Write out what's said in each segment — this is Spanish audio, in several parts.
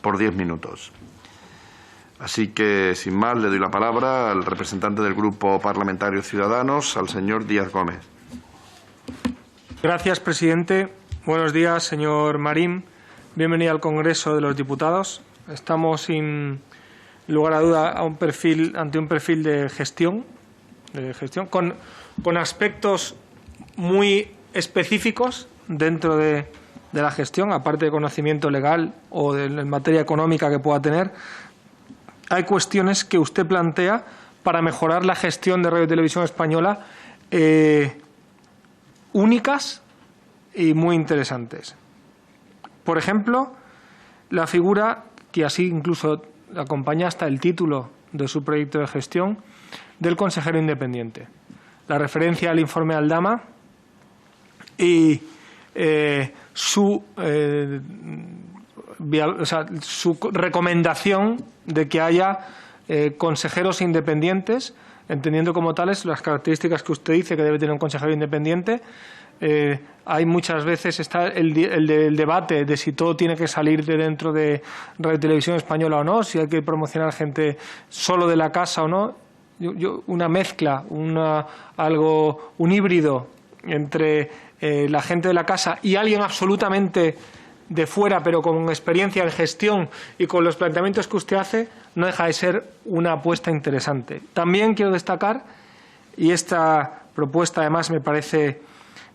por 10 minutos. Así que, sin más, le doy la palabra al representante del Grupo Parlamentario Ciudadanos, al señor Díaz Gómez. Gracias, presidente. Buenos días, señor Marín. Bienvenido al Congreso de los Diputados. Estamos, sin lugar a duda, ante un perfil de gestión con aspectos muy específicos dentro de la gestión, aparte de conocimiento legal o en materia económica que pueda tener. Hay cuestiones que usted plantea para mejorar la gestión de Radio y Televisión Española únicas y muy interesantes. Por ejemplo, la figura que así incluso acompaña hasta el título de su proyecto de gestión del consejero independiente. La referencia al informe Aldama y su recomendación de que haya consejeros independientes, entendiendo como tales las características que usted dice que debe tener un consejero independiente. Hay muchas veces está el debate de si todo tiene que salir de dentro de Radio y Televisión Española o no, si hay que promocionar gente solo de la casa o no. Una mezcla, un híbrido entre la gente de la casa y alguien absolutamente de fuera, pero con experiencia en gestión y con los planteamientos que usted hace, no deja de ser una apuesta interesante. También quiero destacar, y esta propuesta además me parece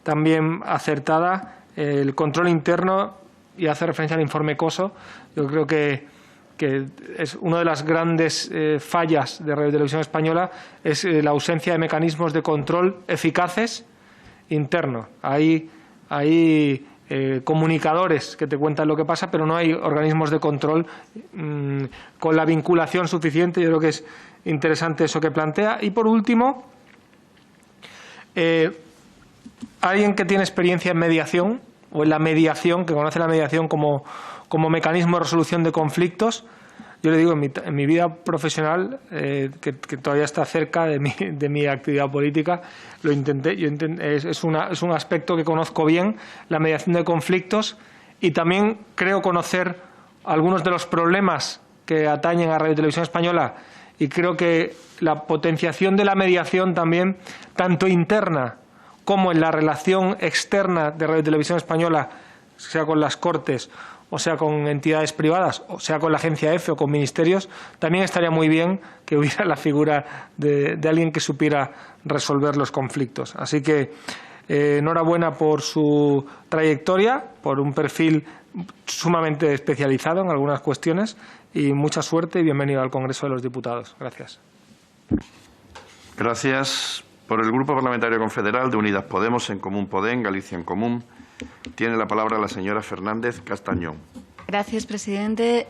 también acertada, el control interno, y hace referencia al informe COSO. Yo creo que es una de las grandes fallas de Radio y Televisión Española, es la ausencia de mecanismos de control eficaces internos. Hay comunicadores que te cuentan lo que pasa, pero no hay organismos de control con la vinculación suficiente. Yo creo que es interesante eso que plantea. Y por último, alguien que tiene experiencia en mediación o en la mediación, que conoce la mediación como mecanismo de resolución de conflictos. Yo le digo, en mi vida profesional, que todavía está cerca de mi actividad política, lo intenté. Es un aspecto que conozco bien, la mediación de conflictos, y también creo conocer algunos de los problemas que atañen a Radio y Televisión Española, y creo que la potenciación de la mediación también, tanto interna como en la relación externa de Radio y Televisión Española, sea con las Cortes o sea con entidades privadas, o sea con la agencia EFE o con ministerios, también estaría muy bien que hubiera la figura de alguien que supiera resolver los conflictos. Así que enhorabuena por su trayectoria, por un perfil sumamente especializado en algunas cuestiones, y mucha suerte y bienvenido al Congreso de los Diputados. Gracias. Gracias. Por el Grupo Parlamentario Confederal de Unidas Podemos, En Común Podem, Galicia en Común, tiene la palabra la señora Fernández Castañón. Gracias, presidente.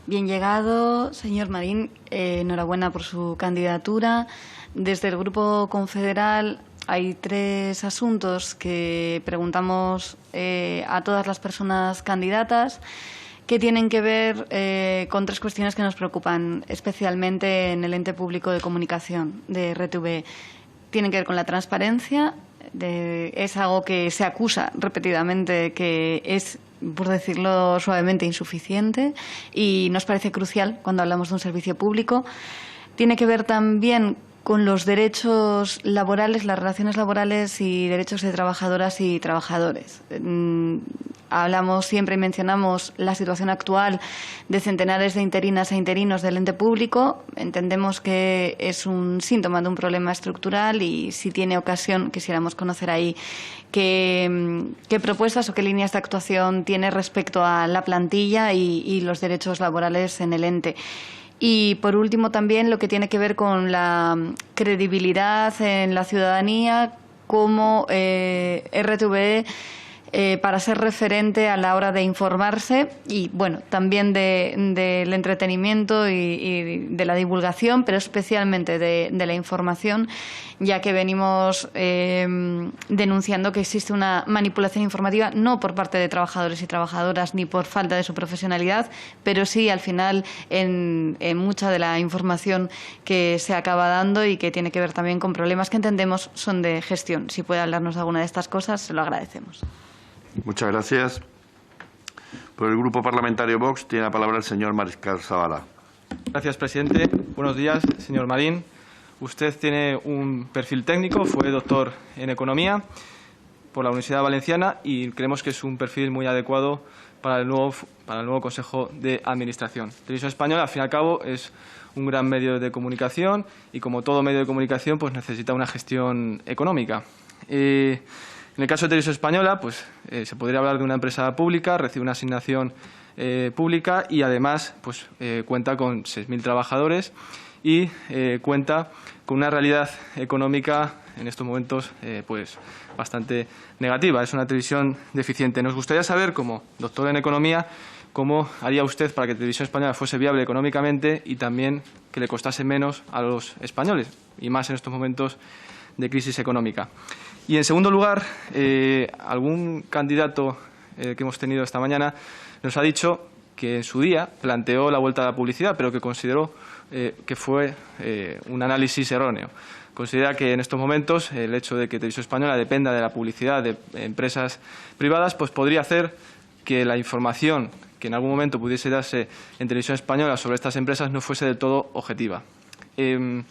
Bien llegado, señor Marín. Enhorabuena por su candidatura. Desde el Grupo Confederal hay 3 asuntos que preguntamos a todas las personas candidatas, que tienen que ver con 3 cuestiones que nos preocupan especialmente en el ente público de comunicación de RTV. Tienen que ver con la transparencia. Es algo que se acusa repetidamente que es, por decirlo suavemente, insuficiente, y nos parece crucial cuando hablamos de un servicio público. Tiene que ver también con los derechos laborales, las relaciones laborales y derechos de trabajadoras y trabajadores. Hablamos siempre y mencionamos la situación actual de centenares de interinas e interinos del ente público. Entendemos que es un síntoma de un problema estructural, y si tiene ocasión quisiéramos conocer ahí qué propuestas o qué líneas de actuación tiene respecto a la plantilla y los derechos laborales en el ente. Y, por último, también lo que tiene que ver con la credibilidad en la ciudadanía como RTV para ser referente a la hora de informarse y, bueno, también del entretenimiento y de la divulgación, pero especialmente de la información, ya que venimos denunciando que existe una manipulación informativa, no por parte de trabajadores y trabajadoras ni por falta de su profesionalidad, pero sí al final en mucha de la información que se acaba dando y que tiene que ver también con problemas que entendemos son de gestión. Si puede hablarnos de alguna de estas cosas, se lo agradecemos. Muchas gracias. Por el Grupo Parlamentario Vox tiene la palabra el señor Mariscal Zavala. Gracias, presidente. Buenos días, señor Marín. Usted tiene un perfil técnico, fue doctor en Economía por la Universidad Valenciana y creemos que es un perfil muy adecuado para el nuevo Consejo de Administración. Televisión Española, al fin y al cabo, es un gran medio de comunicación y, como todo medio de comunicación, pues necesita una gestión económica. En el caso de Televisión Española, pues se podría hablar de una empresa pública, recibe una asignación pública y, además, pues cuenta con 6.000 trabajadores y cuenta con una realidad económica en estos momentos pues bastante negativa. Es una televisión deficiente. Nos gustaría saber, como doctor en Economía, cómo haría usted para que Televisión Española fuese viable económicamente y también que le costase menos a los españoles, y más en estos momentos de crisis económica. Y, en segundo lugar, algún candidato que hemos tenido esta mañana nos ha dicho que en su día planteó la vuelta a la publicidad, pero que consideró que fue un análisis erróneo. Considera que en estos momentos el hecho de que Televisión Española dependa de la publicidad de empresas privadas pues podría hacer que la información que en algún momento pudiese darse en Televisión Española sobre estas empresas no fuese del todo objetiva. En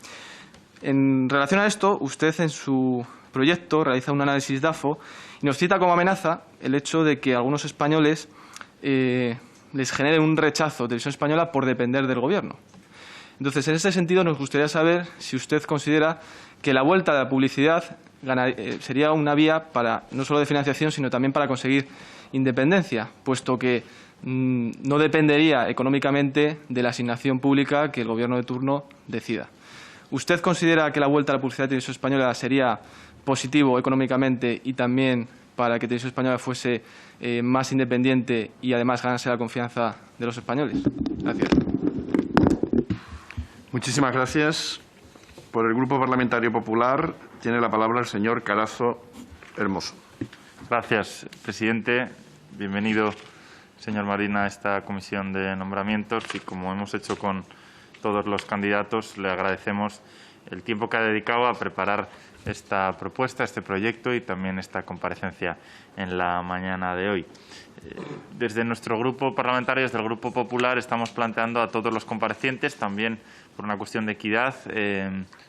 relación a esto, usted en su proyecto realiza un análisis DAFO y nos cita como amenaza el hecho de que a algunos españoles les genere un rechazo a Televisión Española por depender del Gobierno. Entonces, en este sentido, nos gustaría saber si usted considera que la vuelta a la publicidad sería una vía para no solo de financiación, sino también para conseguir independencia, puesto que no dependería económicamente de la asignación pública que el Gobierno de turno decida. ¿Usted considera que la vuelta a la publicidad de Televisión Española sería positivo económicamente y también para que Televisión Española fuese más independiente y, además, ganase la confianza de los españoles? Gracias. Muchísimas gracias. Por el Grupo Parlamentario Popular tiene la palabra el señor Carazo Hermoso. Gracias, presidente. Bienvenido, señor Marín, a esta comisión de nombramientos y, como hemos hecho con todos los candidatos, le agradecemos el tiempo que ha dedicado a preparar esta propuesta, este proyecto y también esta comparecencia en la mañana de hoy. Desde nuestro grupo parlamentario, desde el Grupo Popular, estamos planteando a todos los comparecientes, también por una cuestión de equidad,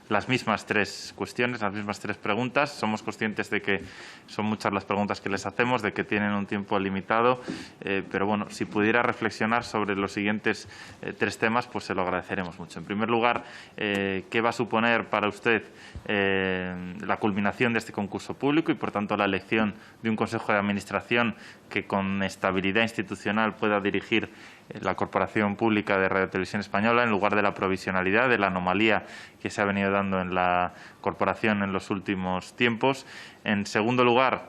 las mismas tres cuestiones, las mismas tres preguntas. Somos conscientes de que son muchas las preguntas que les hacemos, de que tienen un tiempo limitado, pero bueno, si pudiera reflexionar sobre los siguientes tres temas, pues se lo agradeceremos mucho. En primer lugar, ¿qué va a suponer para usted la culminación de este concurso público y, por tanto, la elección de un Consejo de Administración que, con estabilidad institucional, pueda dirigir la Corporación Pública de Radio Televisión Española en lugar de la provisionalidad, de la anomalía que se ha venido dando en la corporación en los últimos tiempos? En segundo lugar,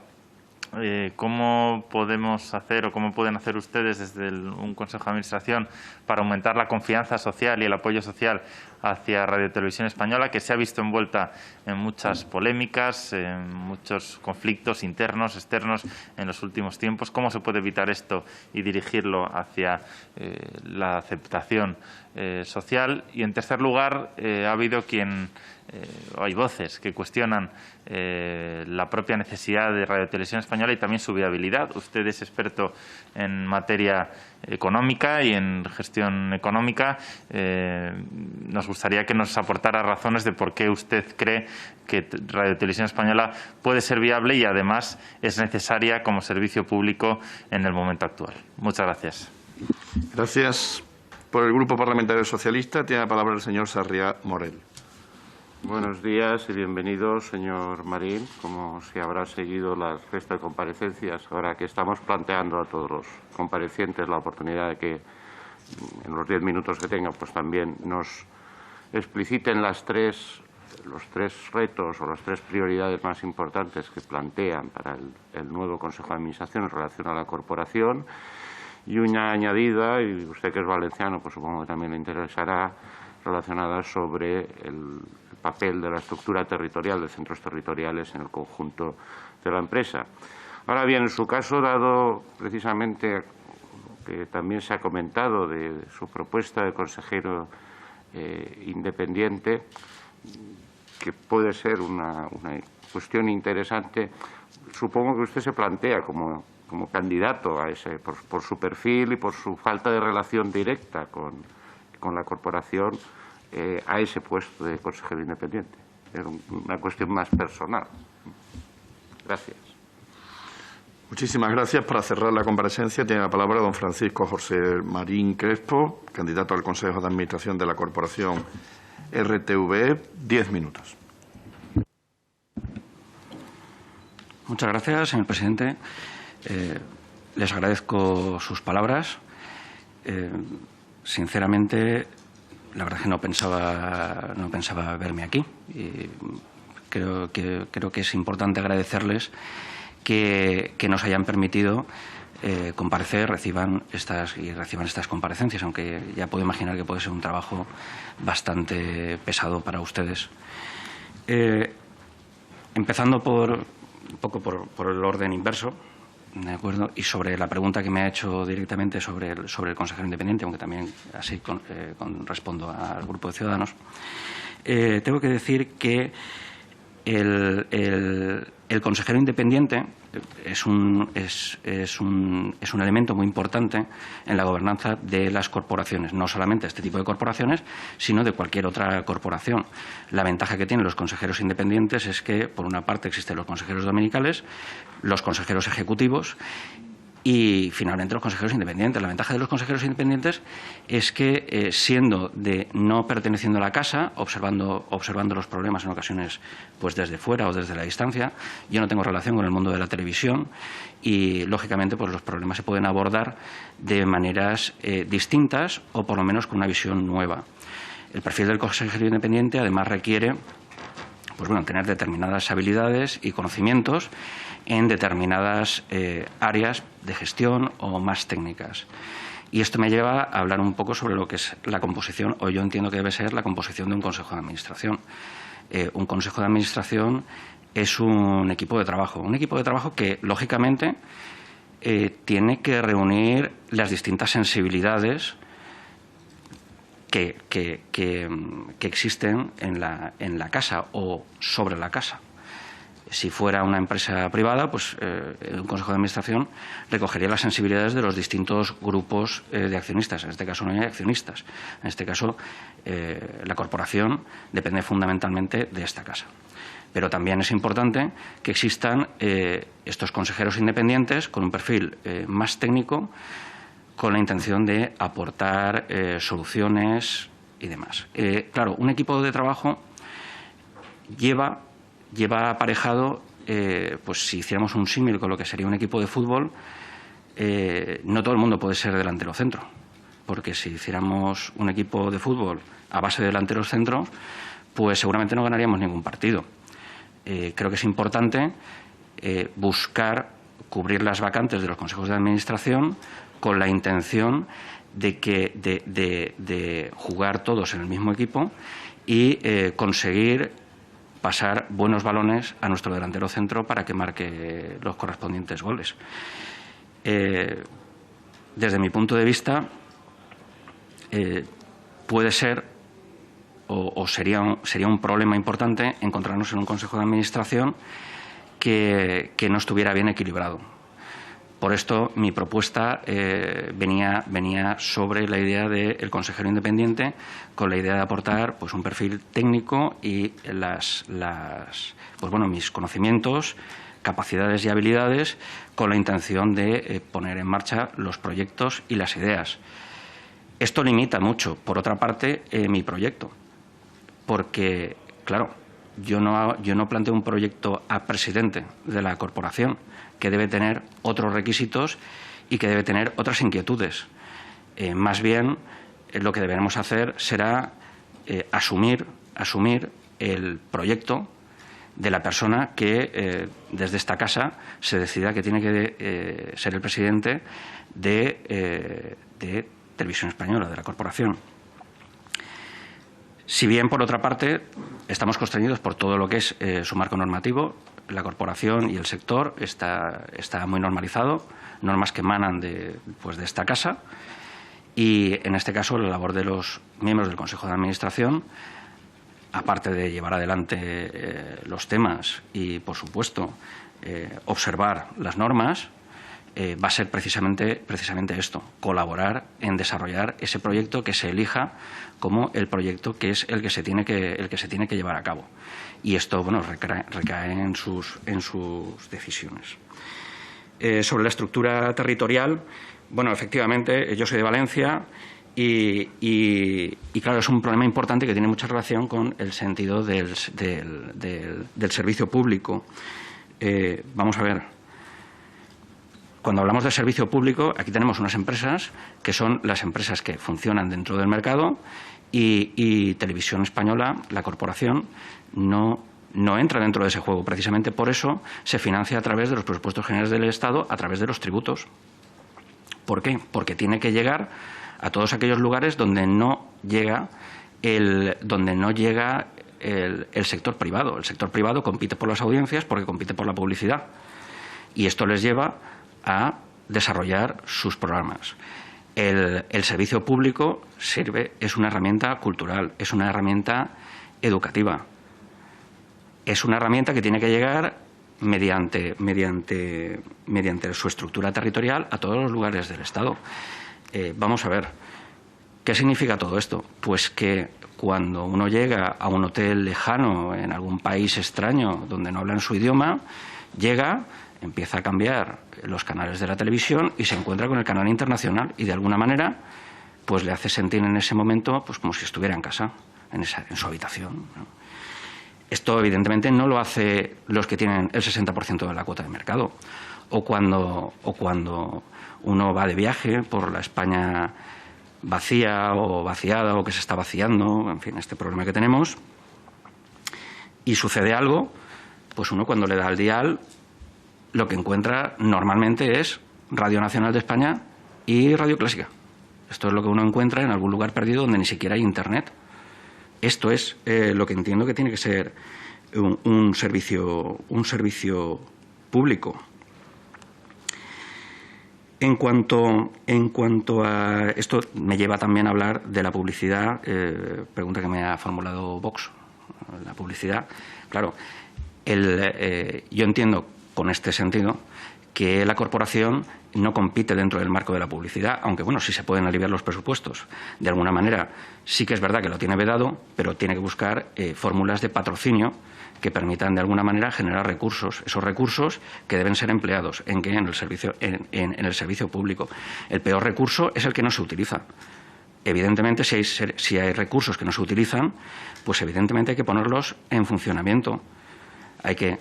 ¿cómo podemos hacer o cómo pueden hacer ustedes desde un Consejo de Administración para aumentar la confianza social y el apoyo social hacia Radio Televisión Española, que se ha visto envuelta en muchas polémicas, en muchos conflictos internos, externos en los últimos tiempos? ¿Cómo se puede evitar esto y dirigirlo hacia la aceptación social? Y, en tercer lugar, ha habido hay voces que cuestionan la propia necesidad de Radio Televisión Española y también su viabilidad. Usted es experto en materia económica y en gestión económica. Nos gustaría que nos aportara razones de por qué usted cree que Radio Televisión Española puede ser viable y, además, es necesaria como servicio público en el momento actual. Muchas gracias. Gracias. Por el Grupo Parlamentario Socialista tiene la palabra el señor Sarriá Morel. Buenos días y bienvenido, señor Marín. Como se habrá seguido el resto de comparecencias, ahora que estamos planteando a todos los comparecientes la oportunidad de que, en los 10 minutos que tengan, pues también nos expliciten los tres retos o las tres prioridades más importantes que plantean para el nuevo Consejo de Administración en relación a la corporación. Y una añadida, y usted que es valenciano, pues supongo que también le interesará, relacionada sobre el papel de la estructura territorial de centros territoriales en el conjunto de la empresa. Ahora bien, en su caso, dado precisamente que también se ha comentado de su propuesta de consejero independiente, que puede ser una cuestión interesante, supongo que usted se plantea como como candidato a ese, por su perfil y por su falta de relación directa con la corporación, a ese puesto de consejero independiente. Era una cuestión más personal. Gracias. Muchísimas gracias. Para cerrar la comparecencia tiene la palabra don Francisco José Marín Crespo, candidato al Consejo de Administración de la Corporación RTVE. 10 minutos. Muchas gracias, señor presidente. Les agradezco sus palabras. Sinceramente, la verdad es que no pensaba verme aquí. Y creo que es importante agradecerles que nos hayan permitido comparecer, reciban estas comparecencias, aunque ya puedo imaginar que puede ser un trabajo bastante pesado para ustedes. Empezando un poco por el orden inverso, ¿de acuerdo? Y sobre la pregunta que me ha hecho directamente sobre el consejero independiente, aunque también así respondo al Grupo de Ciudadanos, tengo que decir que el consejero independiente es un elemento muy importante en la gobernanza de las corporaciones, no solamente este tipo de corporaciones, sino de cualquier otra corporación. La ventaja que tienen los consejeros independientes es que, por una parte, existen los consejeros dominicales, los consejeros ejecutivos y, finalmente, los consejeros independientes. La ventaja de los consejeros independientes es que, no perteneciendo a la casa, observando los problemas en ocasiones pues desde fuera o desde la distancia, yo no tengo relación con el mundo de la televisión y, lógicamente, pues los problemas se pueden abordar de maneras distintas o, por lo menos, con una visión nueva. El perfil del consejero independiente, además, requiere tener determinadas habilidades y conocimientos en determinadas áreas de gestión o más técnicas. Y esto me lleva a hablar un poco sobre lo que es la composición, o yo entiendo que debe ser la composición de un consejo de administración. Un consejo de administración es un equipo de trabajo que, lógicamente, tiene que reunir las distintas sensibilidades que existen en la casa o sobre la casa. Si fuera una empresa privada, pues un consejo de administración recogería las sensibilidades de los distintos grupos de accionistas. En este caso no hay accionistas. En este caso la corporación depende fundamentalmente de esta casa. Pero también es importante que existan estos consejeros independientes con un perfil más técnico, con la intención de aportar soluciones y demás. Claro, un equipo de trabajo lleva aparejado, pues si hiciéramos un símil con lo que sería un equipo de fútbol, no todo el mundo puede ser delantero centro, porque si hiciéramos un equipo de fútbol a base de delanteros centros, pues seguramente no ganaríamos ningún partido. Creo que es importante buscar cubrir las vacantes de los consejos de administración con la intención de jugar todos en el mismo equipo y conseguir pasar buenos balones a nuestro delantero centro para que marque los correspondientes goles. Desde mi punto de vista, puede ser o sería un problema importante encontrarnos en un consejo de administración que no estuviera bien equilibrado. Por esto, mi propuesta venía sobre la idea del consejero independiente, con la idea de aportar pues un perfil técnico y mis conocimientos, capacidades y habilidades, con la intención de poner en marcha los proyectos y las ideas. Esto limita mucho, por otra parte, mi proyecto, porque, claro, yo no planteo un proyecto a presidente de la corporación, que debe tener otros requisitos y que debe tener otras inquietudes. Más bien, lo que deberemos hacer será asumir el proyecto de la persona que desde esta casa se decida que tiene que ser el presidente de Televisión Española, de la corporación. Si bien, por otra parte, estamos constreñidos por todo lo que es su marco normativo, la corporación y el sector está muy normalizado, normas que emanan de esta casa, y en este caso la labor de los miembros del Consejo de Administración, aparte de llevar adelante los temas y, por supuesto, observar las normas, va a ser precisamente esto, colaborar en desarrollar ese proyecto que se elija como el proyecto que es el que se tiene que llevar a cabo. Y esto, bueno, recae en sus decisiones. Sobre la estructura territorial, bueno, efectivamente, yo soy de Valencia y claro, es un problema importante que tiene mucha relación con el sentido del servicio público. Vamos a ver. Cuando hablamos de servicio público, aquí tenemos unas empresas que son las empresas que funcionan dentro del mercado y Televisión Española, la corporación, no entra dentro de ese juego. Precisamente por eso se financia a través de los presupuestos generales del Estado, a través de los tributos. ¿Por qué? Porque tiene que llegar a todos aquellos lugares donde no llega el sector privado. El sector privado compite por las audiencias porque compite por la publicidad. Y esto les lleva a desarrollar sus programas. El servicio público es una herramienta cultural, es una herramienta educativa, es una herramienta que tiene que llegar mediante su estructura territorial a todos los lugares del Estado. Vamos a ver, ¿qué significa todo esto? Pues que cuando uno llega a un hotel lejano en algún país extraño donde no hablan su idioma, llega, empieza a cambiar los canales de la televisión y se encuentra con el canal internacional y de alguna manera pues le hace sentir en ese momento pues como si estuviera en casa, en su habitación, ¿no? Esto evidentemente no lo hace los que tienen el 60% de la cuota de mercado. O cuando uno va de viaje por la España vacía o vaciada o que se está vaciando, en fin, este problema que tenemos, y sucede algo, pues uno cuando le da al dial lo que encuentra normalmente es Radio Nacional de España y Radio Clásica. Esto es lo que uno encuentra en algún lugar perdido donde ni siquiera hay Internet. Esto es lo que entiendo que tiene que ser un servicio público. En cuanto a esto, me lleva también a hablar de la publicidad, pregunta que me ha formulado Vox. La publicidad, claro, yo entiendo con este sentido que la corporación no compite dentro del marco de la publicidad, aunque bueno, sí se pueden aliviar los presupuestos. De alguna manera sí que es verdad que lo tiene vedado, pero tiene que buscar fórmulas de patrocinio que permitan de alguna manera generar recursos, esos recursos que deben ser empleados en el servicio público. El peor recurso es el que no se utiliza. Evidentemente, si hay recursos que no se utilizan, pues evidentemente hay que ponerlos en funcionamiento. Hay que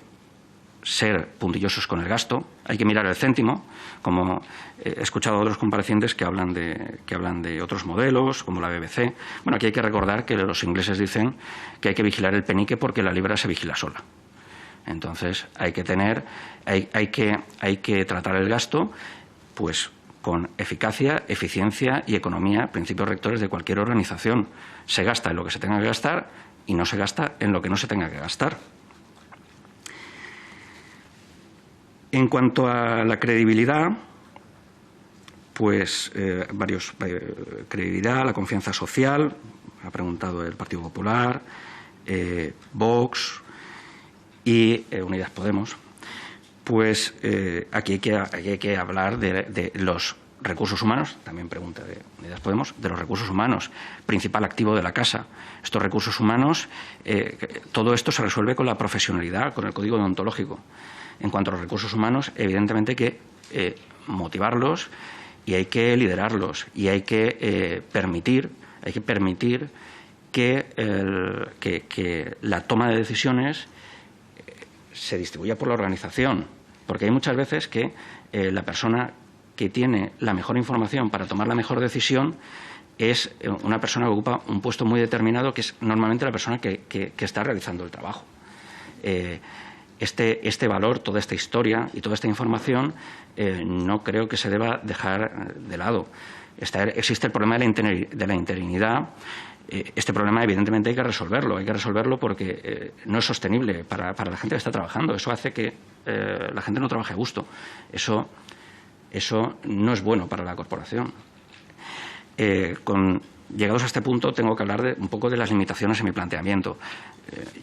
ser puntillosos con el gasto, hay que mirar el céntimo, como he escuchado a otros comparecientes que hablan de otros modelos, como la BBC. Bueno, aquí hay que recordar que los ingleses dicen que hay que vigilar el penique porque la libra se vigila sola. Entonces, hay que tratar el gasto, pues con eficacia, eficiencia y economía, principios rectores de cualquier organización. Se gasta en lo que se tenga que gastar y no se gasta en lo que no se tenga que gastar. En cuanto a la credibilidad, pues credibilidad, la confianza social, ha preguntado el Partido Popular, Vox y Unidas Podemos. Pues aquí hay que hablar de los recursos humanos, también pregunta de Unidas Podemos, de los recursos humanos, principal activo de la casa. Estos recursos humanos, todo esto se resuelve con la profesionalidad, con el código deontológico. En cuanto a los recursos humanos, evidentemente hay que motivarlos y hay que liderarlos y hay que permitir que la toma de decisiones se distribuya por la organización, porque hay muchas veces que la persona que tiene la mejor información para tomar la mejor decisión es una persona que ocupa un puesto muy determinado, que es normalmente la persona que está realizando el trabajo. Este valor, toda esta historia y toda esta información no creo que se deba dejar de lado. Existe el problema de la interinidad. Este problema, evidentemente, hay que resolverlo porque no es sostenible para la gente que está trabajando. Eso hace que la gente no trabaje a gusto. Eso no es bueno para la corporación. Llegados a este punto, tengo que hablar un poco de las limitaciones en mi planteamiento.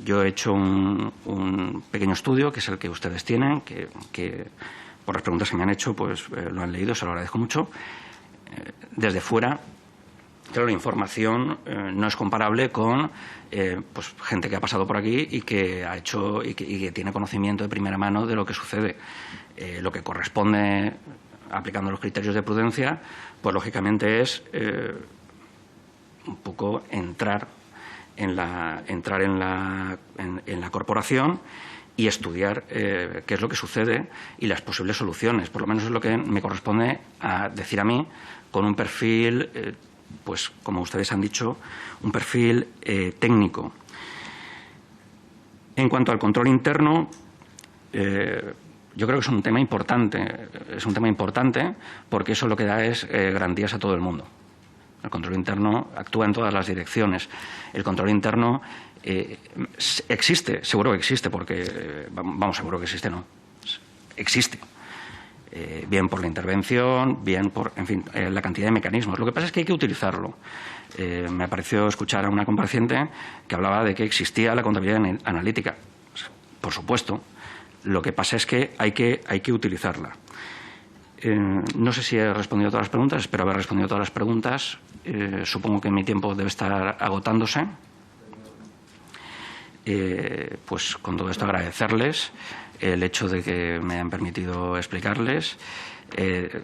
Yo he hecho un pequeño estudio, que es el que ustedes tienen, que por las preguntas que me han hecho, pues lo han leído, se lo agradezco mucho. Desde fuera, claro, la información no es comparable con pues, gente que ha pasado por aquí y que ha hecho y que tiene conocimiento de primera mano de lo que sucede. Lo que corresponde, aplicando los criterios de prudencia, pues lógicamente es un poco entrar en la corporación y estudiar qué es lo que sucede y las posibles soluciones. Por lo menos es lo que me corresponde a decir a mí, con un perfil, pues como ustedes han dicho, un perfil técnico. En cuanto al control interno, yo creo que es un tema importante. Es un tema importante porque eso lo que da es garantías a todo el mundo. El control interno actúa en todas las direcciones. El control interno existe, seguro que existe, porque, vamos, seguro que existe, no. Existe. Bien por la intervención, bien por, en fin, la cantidad de mecanismos. Lo que pasa es que hay que utilizarlo. Me pareció escuchar a una compareciente que hablaba de que existía la contabilidad analítica. Por supuesto. Lo que pasa es que hay que utilizarla. No sé si he respondido a todas las preguntas, espero haber respondido a todas las preguntas. Supongo que mi tiempo debe estar agotándose. Pues con todo esto agradecerles el hecho de que me hayan permitido explicarles.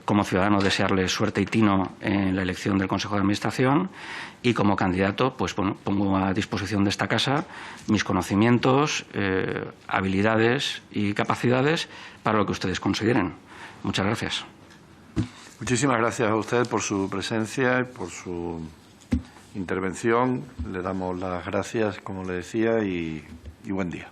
Como ciudadano desearles suerte y tino en la elección del Consejo de Administración y como candidato pues bueno, pongo a disposición de esta casa mis conocimientos, habilidades y capacidades para lo que ustedes consideren. Muchas gracias. Muchísimas gracias a usted por su presencia y por su intervención. Le damos las gracias, como le decía, y buen día.